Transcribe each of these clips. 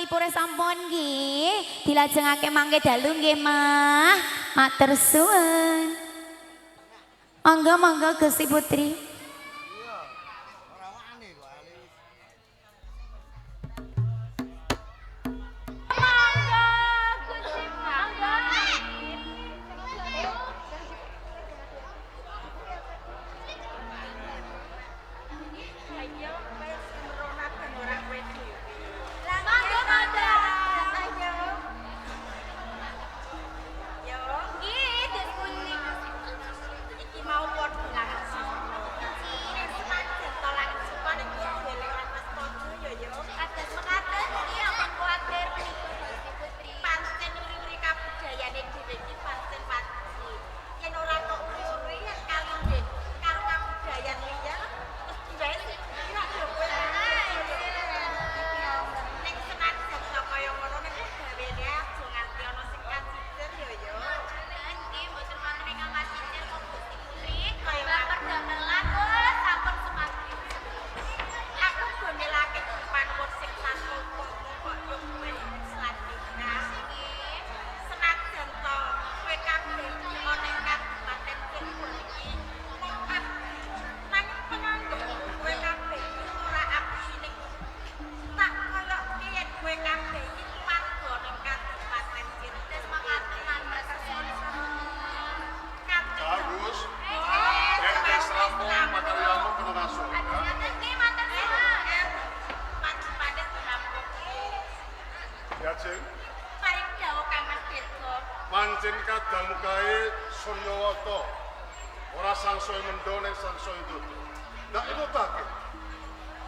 Ngalipure sampun nggih, dilajengake mangke dalu nggih, Mah. Matur suwun. Monggo Gusti Putri. Pancen kadang kae Suryawata ora sangsaya mendho ning sangsaya dodo. Ndak emutake.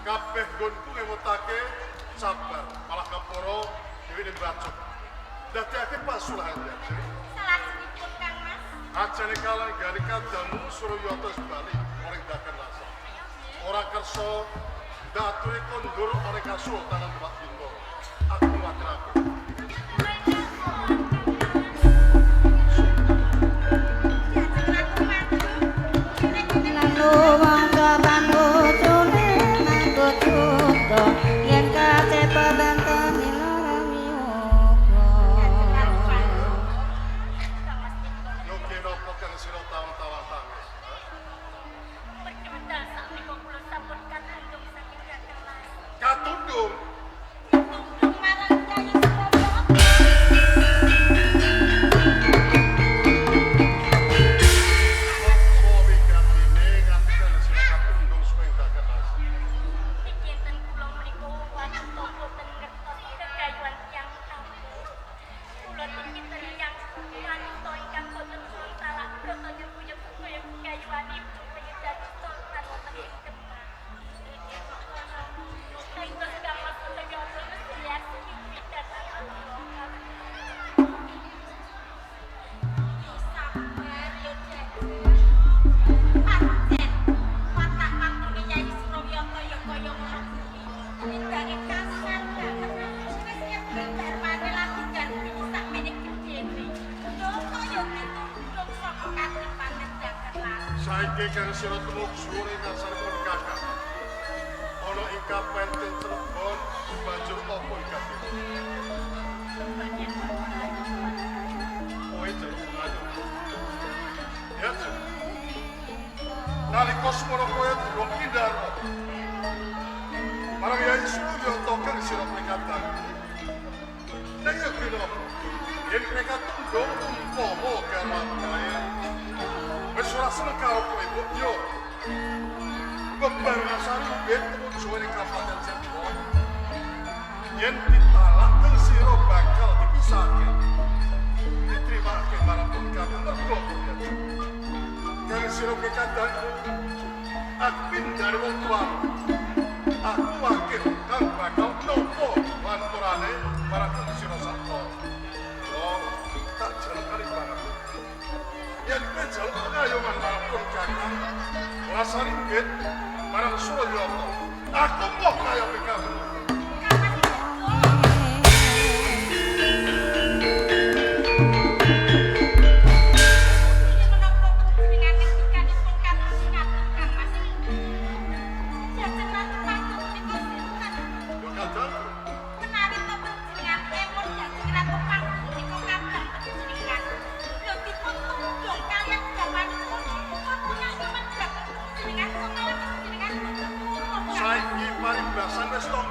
Kabeh nggonku emutake sabar, malah kaporo dhewe mbacok. Dadekake pasulahan ya. Salajengipun Kang Mas. Ajane kalan gani kadamu Suryawata sebalik ora dakan rasa. Ora kersa ndaturi kondur ora kasultanan Pak Bintoro. Aku watrake. Saiki kang sira temuk sore nasaripun kakak. Ana ing Kabupaten Cirebon banjur apa ikap? Kowe jelek aja. Ya. Nalika semono kowe durung pindhah. Marang Yai Suryawata kang sira pringatan. Nek yo kira yen mereka tunduk umpama karo kae. Wis ora seneng karo kowe, Bu. Yo. Bebar rasane betul suwe Kabupaten Cirebon. Yen ditalak teng sira bakal dipisahke. Diterimake marang pungkapan mergo. Kang sira kekadang aku pindhah wong tuamu. Aku wakil kang bakal nopo lanturane marang sira sakto. Oh, tak jalan kali banget. Yang kecil pengayoman marang pungkapan. Rasane nggih marang Suryawata. Aku kok kaya kamu.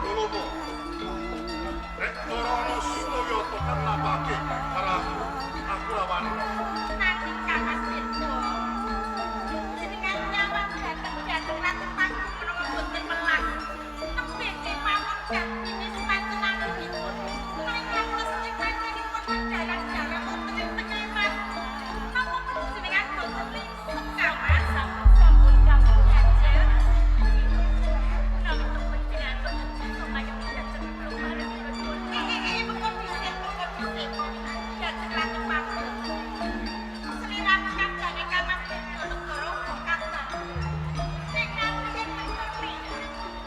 dulumu. Nek ora suyo tekan napake marang aku lawan. Nanging Kakang Tirta, jenengan nyawang dhateng dhateng Ratu Panggung menawa boten melas. Tembe kemawon gantine semantenanipun. Nanging ngantos panjenenganipun mendarang-darang wonten ing Penyaiman. Napa panjenengan boten lingsep kawan sampun kanggo jajar? Nanging panjenengan boten bisa kaya dhateng kemarin pun. Pokok dhisik. Dhateng Ratu Panggung. Seliramu kandhane Kakang Tirta negara uga kathah. Ning nanging menteri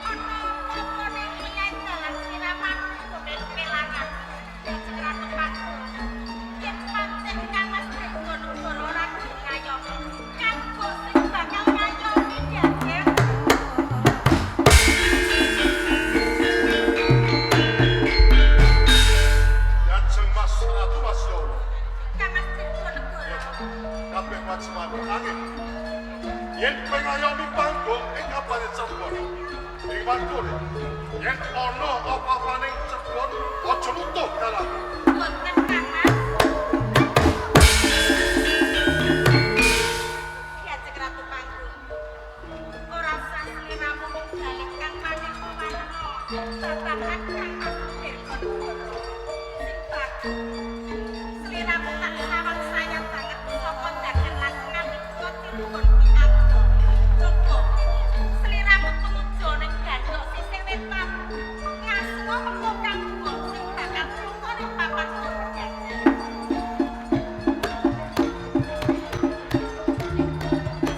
ana apa-apane menyang dalan siramanku gone kelangan. Dhateng Ratu Panggung. Yen pancen Kakang Tirta negara ora ngayomi, kanggo sing bakal ngayomi jajar. Lajeng Mas Ratu Wasya. Kakang Tirta negara. Kabeh wajiban angin. Yen pengayomi Panggung ing kapane Cirebon. Ing Panggung. Yen ana apa-apane Cirebon aja nutuh dalan. Boten Kakang. Dhateng Ratu Panggung. Ora sah sliramu menggalihkan maneka warna babagan Kang Mas Tirta negara. Sing bagus. Sliramu tak sawang sayang banget sapa dagelan nalika tilpun ki aku. Coba sliramu tumuju ning gandok sisih wetan. Ngaswa mengko kanggo sing bakal lunga ning papan jajar.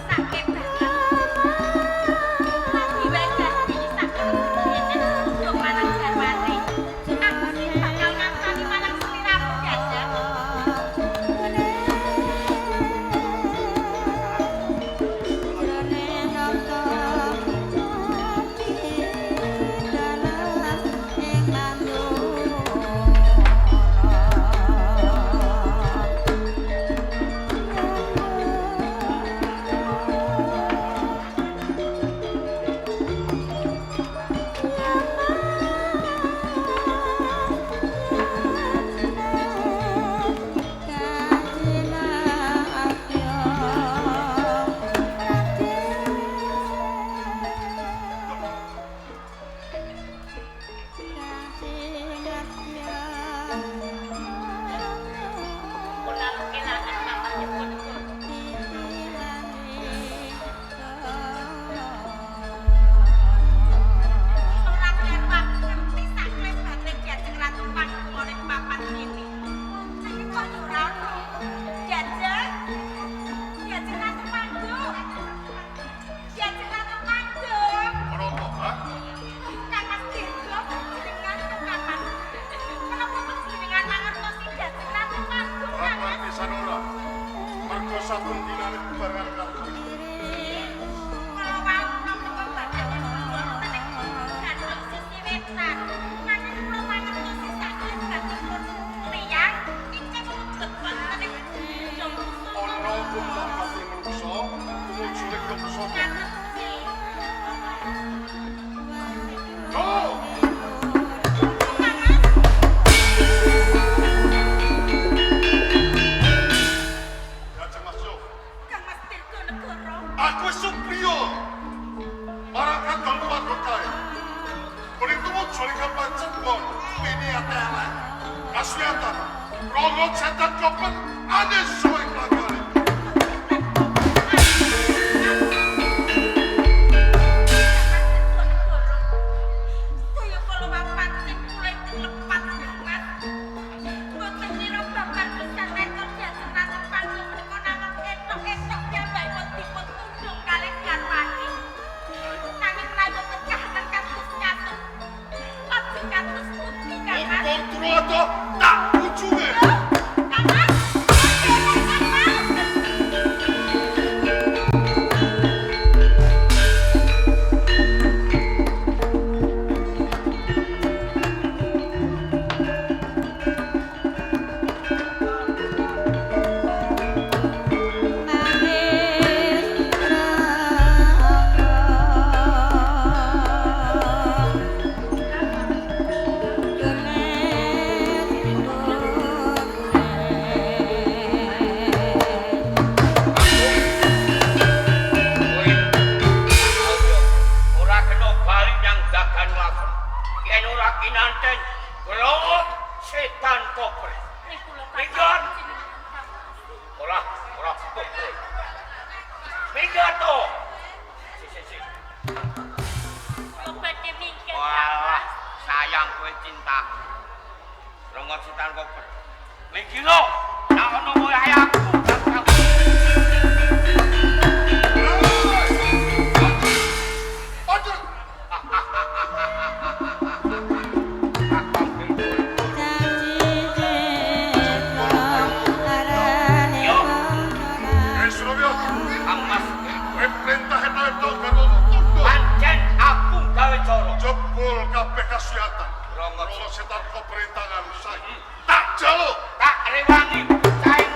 Sakit banget. Lagi wae ganti sakit dene untuk marang garwane. Aku sing bakal ngancani marang sliramu jajar. Kula kelangan Kakang Tirta negara. Ora kerwak ngerti saklebate Dhateng Ratu Panggung ning papan kene. Nanging kok yo ora ono. Jajar. Dhateng Ratu Panggung. Dhateng Ratu Panggung. Ora apa, ha? Kakang Tirta panjenengan kapan? Kenapa panjenengan mangertosi Dhateng Ratu Panggung, Ora Kakang? pisan ora. Mergo saben dinane bebarengan karo Kalau mau nopo badhe wonten ing gandok sisi wetan. Nanging kula mangertosi saklebetipun tiyang ingkang mlebet wonten ing gunung ana kumpulan pati menungso tumuju ning Yogsaka. Ngerti. Go! Lajeng Mas Yo. Kang Mas Tirta negara. Aku supriyo marang kadang keluarga kae. Kuning tumuju ning kapal Cirebon. Ini ate elek. Kasiatan. Rogo cetak kopen ane suwe kelagane. Kaya kala papan sing mulai dilepat banget. Boten nira babar pisan rekor Dhateng Ratu Panggung menika namung entuk-entuk piyambakipun dipun tunduk kalih garwane. Nanging rai boten kahanan kados nyatut. Lajeng kados pundi Kakang? Kontrol tak ujunge. Kakang! ora kinanten Browot setan koper. Minggat. Ora pukul. Minggat to. Si. Walah, sayang kowe cinta. Browot setan koper. Mingkilo, nak ono kowe ayahku. Pancen aku gawe cara. Jebul kabeh kasiatan. Ronggot Kalau setan kau perintangan saya. Tak jaluk. tak rewangi caing.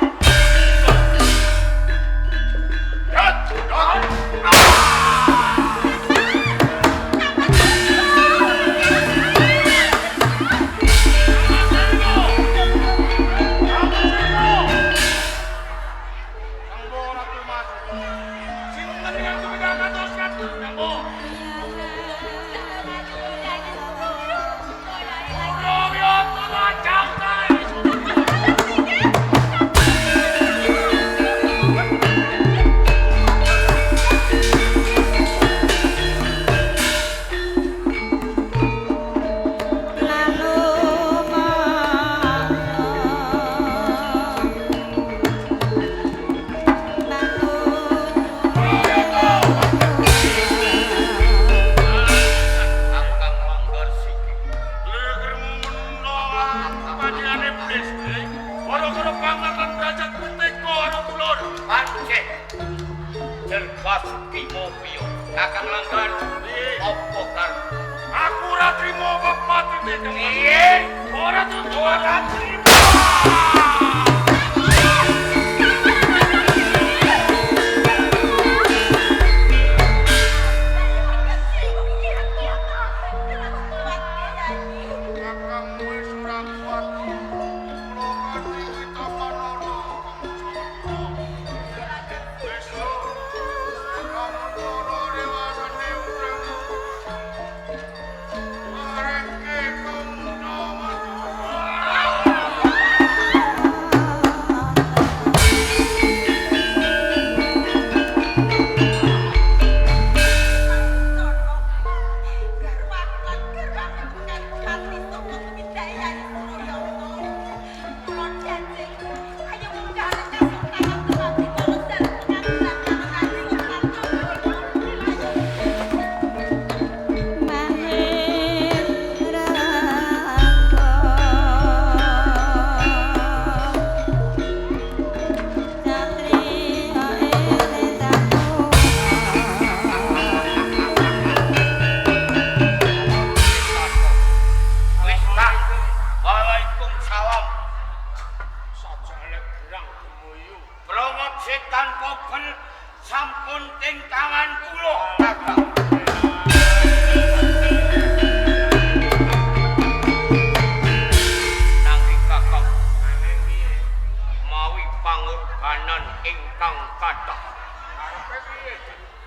Basuki Mopio, kakang langgar, opo kar. Aku ora trimo kok mati nek. Iye, ora trimo. Sampun ting tangan kula, Kakang. Nanging Kakang, mawi pangorbanan ingkang kathah.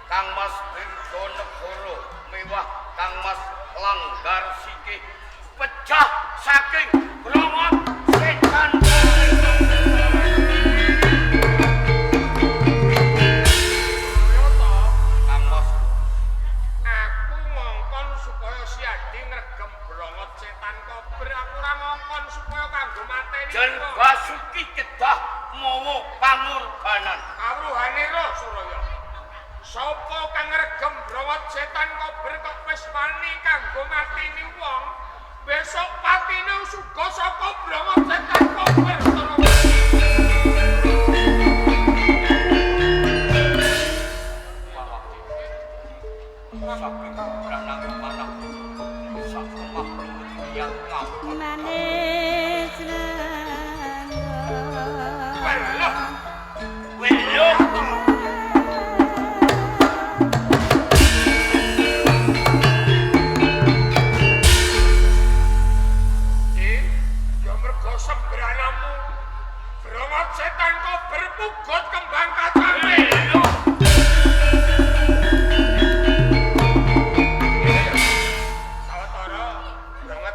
Kang Mas Wirtonegoro mewah Kang Mas Langgar Sikih pecah saking Browot setan. Jan Basuki kedah mawa pangorbanan. Kawruhane ro Suraya. Sapa kang ngregem Browot setan kober kok wis wani kanggo mateni wong, besok patine uga saka Browot setan kober Suraya. Saking branang manah sak makhluk yang ngapun. Weluh. Ya mergo sembranamu. Browot setan kober pugot kembang kacang. Sawetara Browot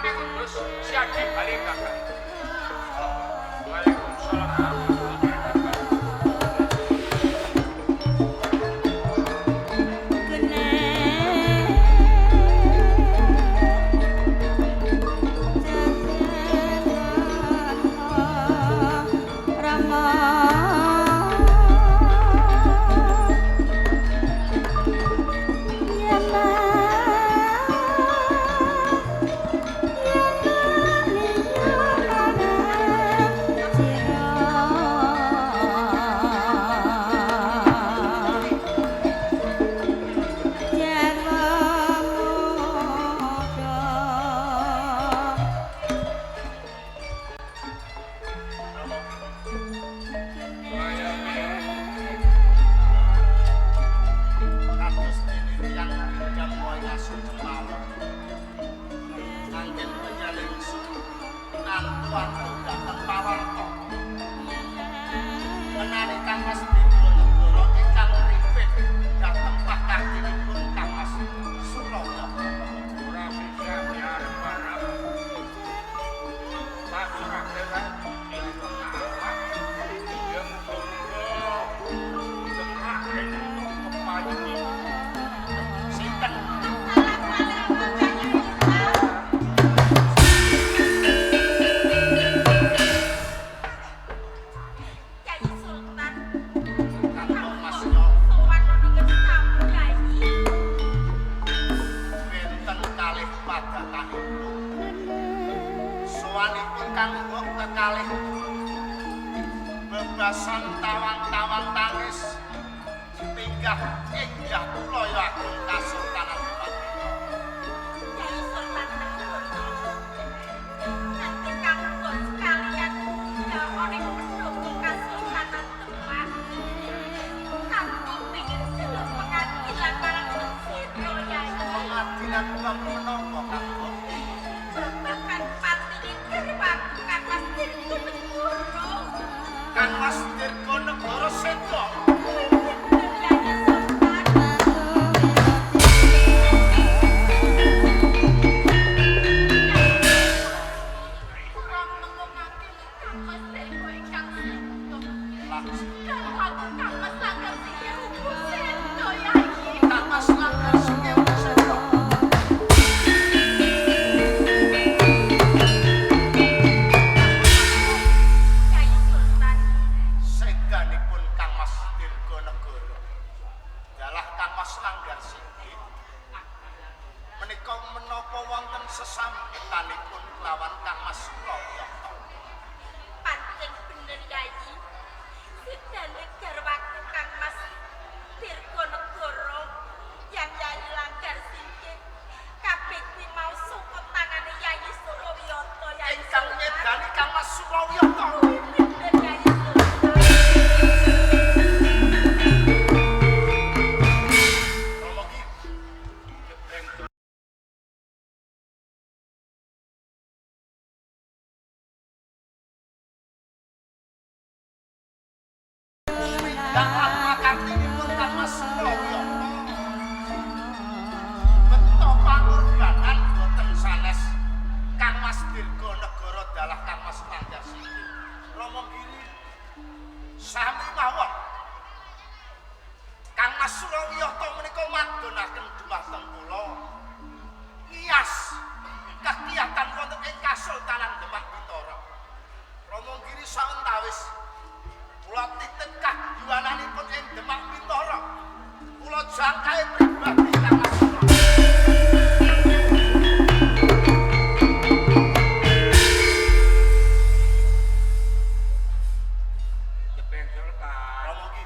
Pati Kudus siadi balik kakak. Waalaikumsalam. Bebasan tawang-tawang tangis pinggah enggah kula ya agung Kasultanan Demak. Kyai Sultan Negoro. Nanti kanggo sekalian gawane pendukung Kasultanan Demak. Kanggo pengen delok pengadilan marang Sira Yai. Pengadilan bab menapa kanggo? Babakan patine Dirwaku Kang Mas Dirgonegoro. Kang Mas Dirgonegoro sedo. Kyai Sultan. Kurang mengungake Kang Mas Dirgo ingkang sedo. Kang Mas Langgar Singkir Ubu sedo Yai. Kang Mas Langgar Singkir sedo. Kyai Sultan. Sedanipun Kang Mas Dirgonegoro. Dalah Kang Mas Langgar Singkir. Menika menapa wonten sesambetanipun kelawan Kang Mas Suroyoto. Pancen bener Yai. Sedane garwaku Kang Mas Dirgonegoro yang Yai Langgar Singkir. Kabeh kuwi mau saka tangane Yai Suroyoto Yai Ingkang Sultan. ngedani Kang Mas Suroyoto. Bener Yai Sultan. Romo ki Dalam makartinipun Kang Mas Suroyoto. Beto pangorbanan boten sanes Kang Mas Dirgonegoro dalah Kang Mas Langgar Singkir. Romo Giri sami mawon. Kang Mas Suroyoto menika madhonaken dhumateng kula ngiyas kegiatan wonten ing Kasultanan Demak Bintoro. Romo Giri sawentawis kula titip kajuwananipun ing Demak Bintoro. Kula jangkae pribadi Kang Mas Suroyoto. Jepeng Sultan. Romo ki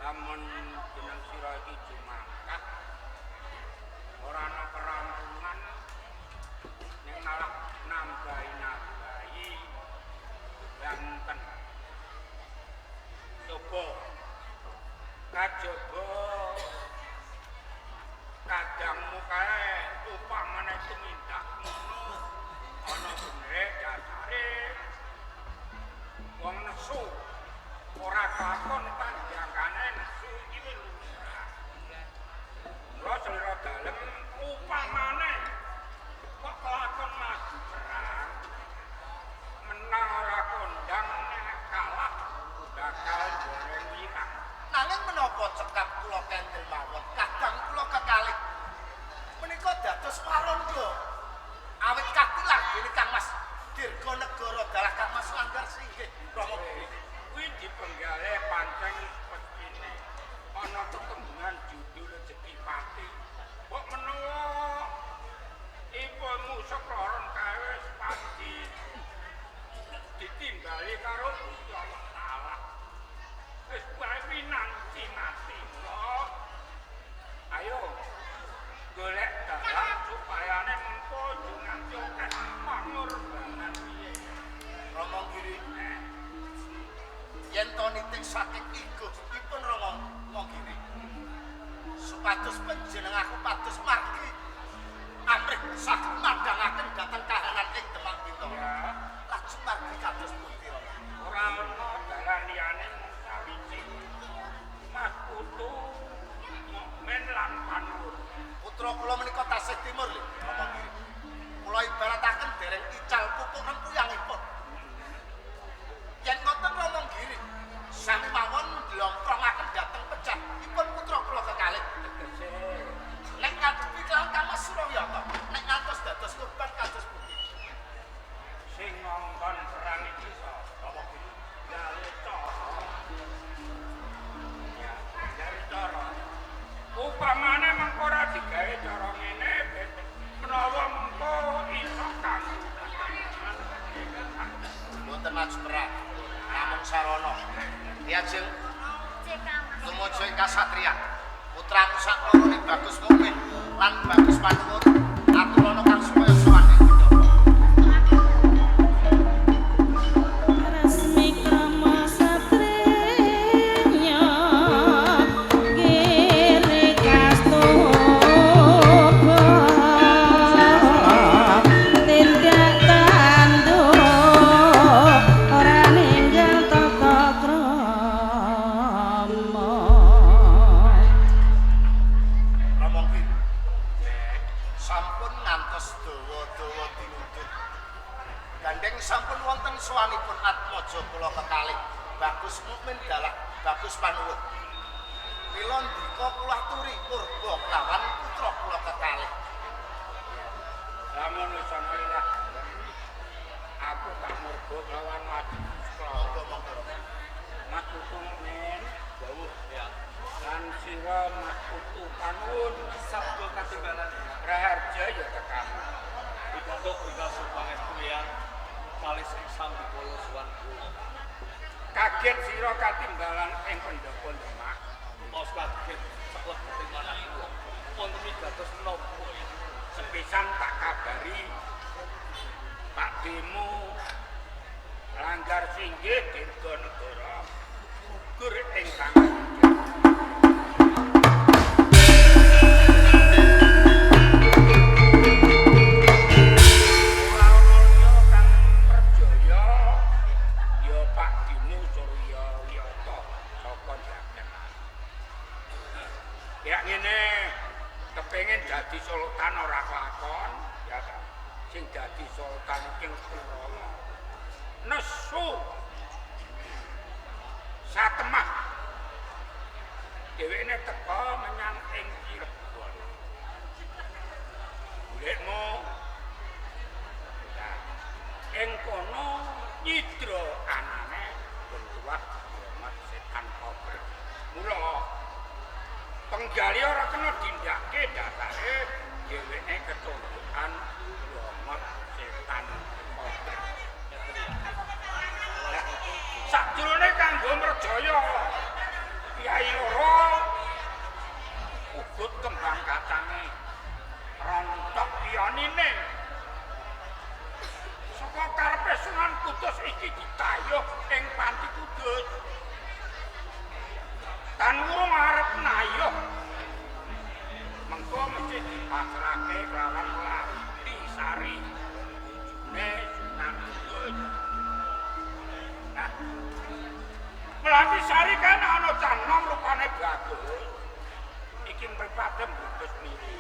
Lamun jeneng sira iki jumangkat ora ana kerampungan ning malah nambahi banten. Coba kajaba kadangmu kae upamane tumindak ngono ana benere dasare wong nesu ora kakon panjangane nesu iki lumrah. Lha selera dalem upamane kok jeneng aku pados margi amrih saged madhangaken dhateng kahanan ing Demak Bintoro. Lajeng margi kados pundi Rama? Ora ana dalan liyane sawiji. Mas Putu Mukmin lan Panur. Putra kula menika tasih timur lho, Rama Giri. Kula ibarataken dereng ical pupuk rempuyangipun. Yen ngoten Rama Giri, sami mawon ndelongkrongaken dhateng pecahipun putra kula kekalih. Tegese Nek ngadepi kelawan Kama Suroyata, nek ngantos dados korban kados pundi? sing ngongkon perang iki sapa? Gawe cara. Ya, gawe cara. Upamane mengko ora digawe cara ngene, menawa mengko iso kanggo. Mboten maju perang, namung sarana. Diajeng tumuju ing kasatriyan. Putraku saklorone Bagus Mukmin lan Bagus Panuwun aturana kang supaya sowan ing Bintoro. Resmi krama satriya giri kastuba tindak tanduk ora ninggal tata krama. Rama Giri, sampun ngantos dawa-dawa dinundut. Gandeng sampun wonten sowanipun atmaja kula kekalih Bagus Mukmin dalah Bagus Panuwun. Mila ndika kula aturi purba kelawan putra kula kekalih. Lamun wis ana ilah. Aku tak murgo lawan mati. Monggo monggo Rama. Mas Putu Mukmin dawuh ya. Lan sira Mas Putu Panuwun sabda katimbalan Raharja ya tekan. Pidato pidato pangestu ya malih sing sambi kula suwanku. Kaget sira katimbalan ing Pendhapa Demak. Mas kaget saklek ing manah kula. Wonten pidatos menapa ya? Sepisan tak kabari Pak Demo langgar singgih Dirganegara gugur ing tangan. Ora ana liya kang perjaya ya Pak Demo Surya Wiyata saka Jaten. Ya ngene kepengin dadi sultan ora kelakon ya ta. Sing dadi sultan king Rama nesu satemah dheweke teka menyang ing Cirebon. Golekmu ya ing kono nyidra anane bentuah Rahmat Setan Kober. Mula penggali ora kena dindake dasare dheweke ketundukan Rahmat Setan Kober. Sakjroning kanggo merjaya Kyai loro ugut kembang kacange rontok yanine saka karepe Sunan Kudus iki ditayuh ing Panti Kudus tan urung arep nayuh mengko mesti dipasrahke kelawan Lati Sari bojone Sunan Kudus. Nah, Melati Sari kan ana canom rupane bagus. Iki mripate mbungkus niku.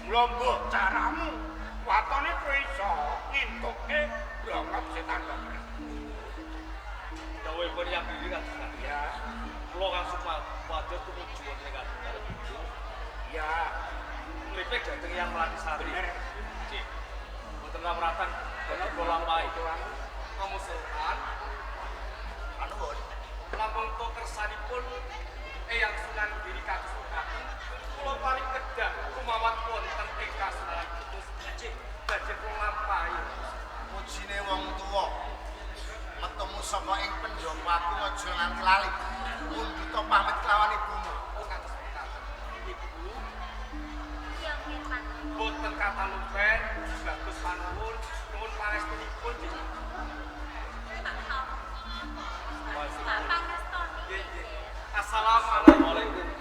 Mula caramu watone kowe iso ngintuke Rahmat Setan Kober. Dawuhipun yang diri kan Ya, kula kang supados tumuju wonten kadang ya, mripik dhateng yang Melati Sari. bener. Cik. Mboten lamratan bener kula lampahi Kamu Sultan Panuwun. lampung to kersanipun Eyang Sunan Giri kagestukaken kula paring kedah kumawan wonten ing Kasunanan Kudus cik badhe kula lampahi. Pujine wong tuwa. Metemu saka ing penjopaku aja nganti lali. Mundhita pamit kelawan ibumu. Kados mekaten. Ibu Iya, nggih, Pak. boten kata lumpen Bagus Panuwun nuwun parestunipun cik. Pak Pangestoni. Assalamualaikum.